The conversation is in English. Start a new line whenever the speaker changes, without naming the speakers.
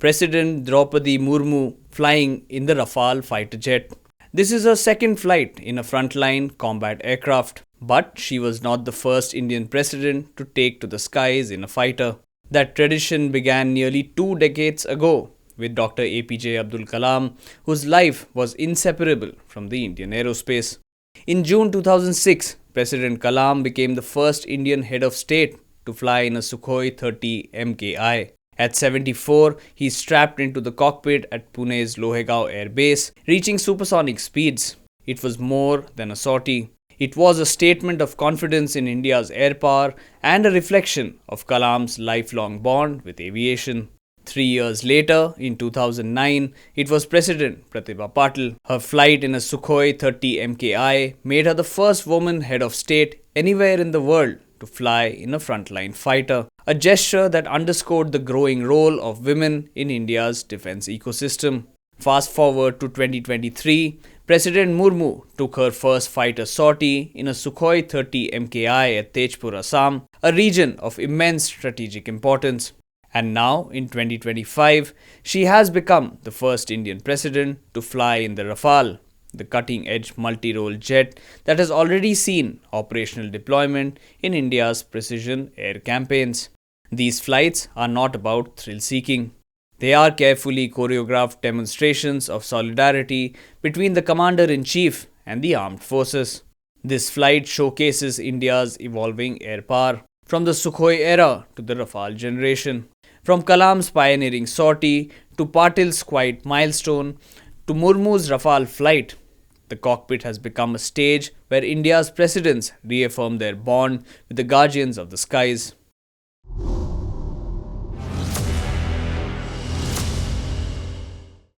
President Droupadi Murmu flying in the Rafale fighter jet. This is her second flight in a frontline combat aircraft, but she was not the first Indian president to take to the skies in a fighter. That tradition began nearly 2 decades ago with Dr. A.P.J. Abdul Kalam, whose life was inseparable from the Indian aerospace. In June 2006, President Kalam became the first Indian head of state to fly in a Sukhoi 30 MKI. At 74, he strapped into the cockpit at Pune's Lohegao Air Base, reaching supersonic speeds. It was more than a sortie. It was a statement of confidence in India's air power and a reflection of Kalam's lifelong bond with aviation. 3 years later, in 2009, it was President Pratibha Patil. Her flight in a Sukhoi 30 MKI made her the first woman head of state anywhere in the world to fly in a frontline fighter, a gesture that underscored the growing role of women in India's defense ecosystem. Fast forward to 2023, President Murmu took her first fighter sortie in a Sukhoi 30 MKI at Tejpur, Assam, a region of immense strategic importance. And now, in 2025, she has become the first Indian president to fly in the Rafale, the cutting-edge multi-role jet that has already seen operational deployment in India's precision air campaigns. These flights are not about thrill-seeking. They are carefully choreographed demonstrations of solidarity between the commander-in-chief and the armed forces. This flight showcases India's evolving air power, from the Sukhoi era to the Rafale generation. From Kalam's pioneering sortie to Patil's quiet milestone to Murmu's Rafale flight, the cockpit has become a stage where India's presidents reaffirm their bond with the guardians of the skies.